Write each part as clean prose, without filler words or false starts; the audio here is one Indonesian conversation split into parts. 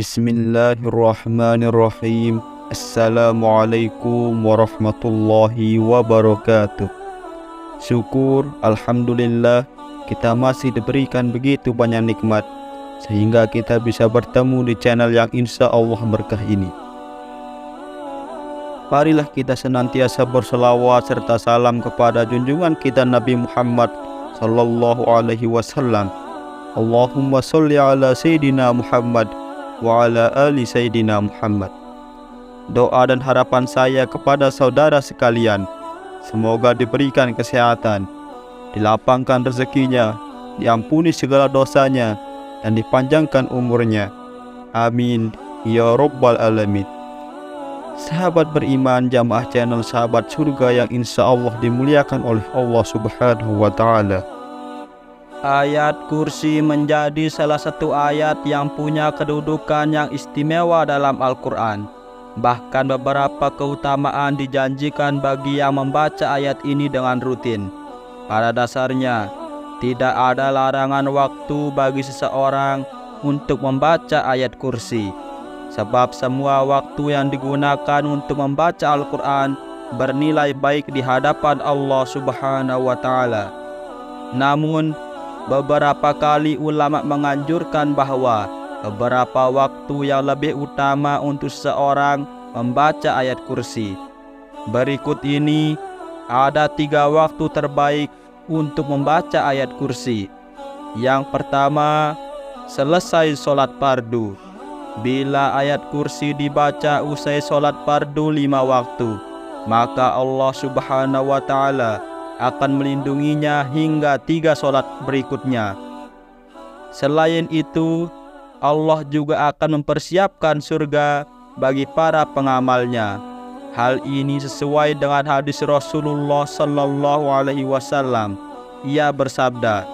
Bismillahirrahmanirrahim. Assalamualaikum warahmatullahi wabarakatuh. Syukur, Alhamdulillah, kita masih diberikan begitu banyak nikmat sehingga kita bisa bertemu di channel yang insya Allah berkah ini. Marilah kita senantiasa berselawat serta salam kepada junjungan kita Nabi Muhammad sallallahu alaihi wasallam. Allahumma sholli ala Sayyidina Muhammad wa ala ali Sayyidina Muhammad. Doa dan harapan saya kepada saudara sekalian, semoga diberikan kesehatan, dilapangkan rezekinya, diampuni segala dosanya, dan dipanjangkan umurnya. Amin ya rabbal alamin. Sahabat beriman, jamaah channel Sahabat Surga yang insya Allah dimuliakan oleh Allah Subhanahu wa Ta'ala. Ayat kursi menjadi salah satu ayat yang punya kedudukan yang istimewa dalam Al-Quran. Bahkan beberapa keutamaan dijanjikan bagi yang membaca ayat ini dengan rutin. Pada dasarnya, tidak ada larangan waktu bagi seseorang untuk membaca ayat kursi. Sebab semua waktu yang digunakan untuk membaca Al-Quran bernilai baik di hadapan Allah Subhanahu wa Ta'ala. Namun, beberapa kali ulama menganjurkan bahwa beberapa waktu yang lebih utama untuk seseorang membaca ayat kursi. Berikut ini ada 3 waktu terbaik untuk membaca ayat kursi. Yang pertama, selesai sholat fardu. Bila ayat kursi dibaca usai sholat fardu 5 waktu, maka Allah Subhanahu wa Ta'ala akan melindunginya hingga 3 sholat berikutnya. Selain itu, Allah juga akan mempersiapkan surga bagi para pengamalnya. Hal ini sesuai dengan hadis Rasulullah sallallahu alaihi wasallam. Ia bersabda,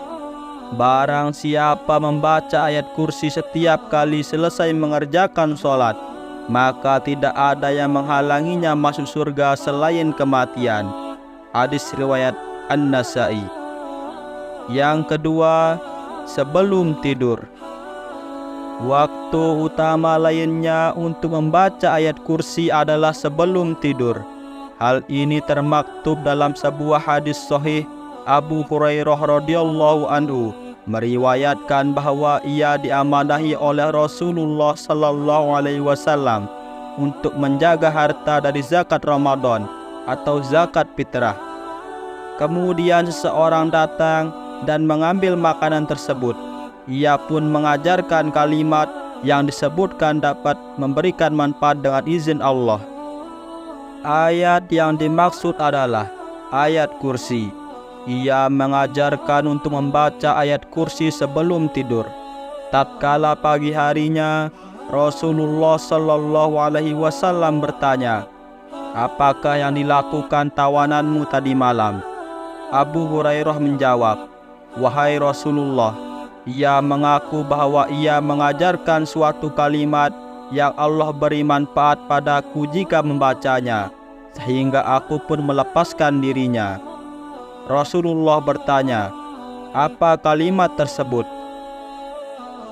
barang siapa membaca ayat kursi setiap kali selesai mengerjakan sholat, maka tidak ada yang menghalanginya masuk surga selain kematian. Hadis riwayat An-Nasa'i. Yang kedua, sebelum tidur. Waktu utama lainnya untuk membaca ayat kursi adalah sebelum tidur. Hal ini termaktub dalam sebuah hadis sahih. Abu Hurairah radhiyallahu anhu meriwayatkan bahwa ia diamanahi oleh Rasulullah sallallahu alaihi wasallam untuk menjaga harta dari zakat Ramadan atau zakat fitrah. Kemudian seseorang datang dan mengambil makanan tersebut. Ia pun mengajarkan kalimat yang disebutkan dapat memberikan manfaat dengan izin Allah. Ayat yang dimaksud adalah ayat kursi. Ia mengajarkan untuk membaca ayat kursi sebelum tidur. Tatkala pagi harinya, Rasulullah sallallahu alaihi wasallam bertanya, apakah yang dilakukan tawananmu tadi malam? Abu Hurairah menjawab, wahai Rasulullah, ia mengaku bahwa ia mengajarkan suatu kalimat yang Allah beri manfaat padaku jika membacanya, sehingga aku pun melepaskan dirinya. Rasulullah bertanya, apa kalimat tersebut?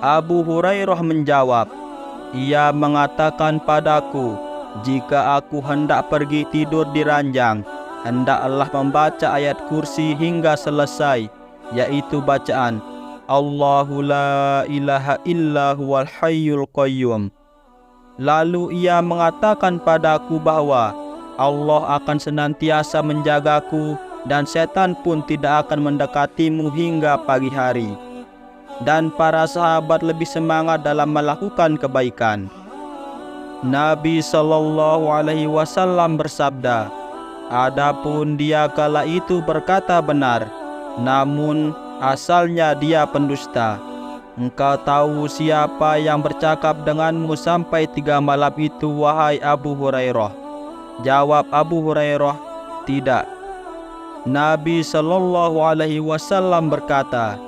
Abu Hurairah menjawab, ia mengatakan padaku, jika aku hendak pergi tidur di ranjang, hendaklah membaca ayat kursi hingga selesai, yaitu bacaan Allahu la ilaha illa huwal hayyul qayyum. Lalu ia mengatakan padaku bahwa Allah akan senantiasa menjagaku dan setan pun tidak akan mendekatimu hingga pagi hari. Dan para sahabat lebih semangat dalam melakukan kebaikan. Nabi sallallahu alaihi wasallam bersabda, adapun dia kala itu berkata benar, namun asalnya dia pendusta. Engkau tahu siapa yang bercakap denganmu sampai 3 malam itu, wahai Abu Hurairah? Jawab Abu Hurairah, tidak. Nabi sallallahu alaihi wasallam berkata,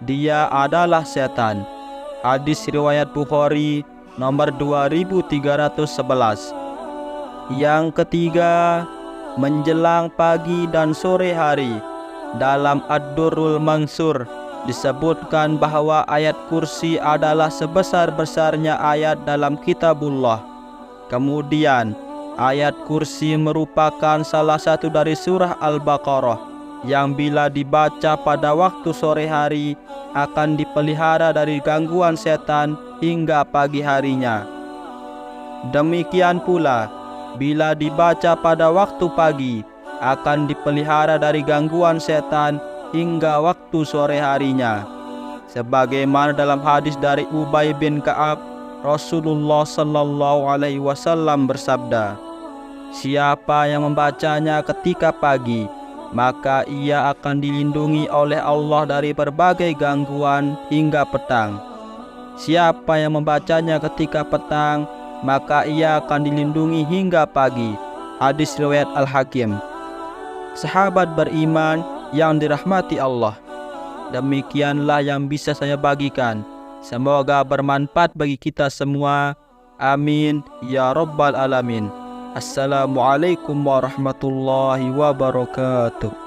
dia adalah setan. Hadis riwayat Bukhari nomor 2311. Yang ketiga, menjelang pagi dan sore hari. Dalam Ad-Durrul Mansur, disebutkan bahwa ayat kursi adalah sebesar-besarnya ayat dalam kitabullah. Kemudian, ayat kursi merupakan salah satu dari surah Al-Baqarah yang bila dibaca pada waktu sore hari akan dipelihara dari gangguan setan hingga pagi harinya. Demikian pula, bila dibaca pada waktu pagi akan dipelihara dari gangguan setan hingga waktu sore harinya. Sebagaimana dalam hadis dari Ubay bin Ka'ab, Rasulullah sallallahu alaihi wasallam bersabda, "Siapa yang membacanya ketika pagi, maka ia akan dilindungi oleh Allah dari berbagai gangguan hingga petang. Siapa yang membacanya ketika petang, maka ia akan dilindungi hingga pagi." Hadis riwayat Al-Hakim. Sahabat beriman yang dirahmati Allah, demikianlah yang bisa saya bagikan. Semoga bermanfaat bagi kita semua. Amin ya rabbal alamin. Assalamualaikum warahmatullahi wabarakatuh.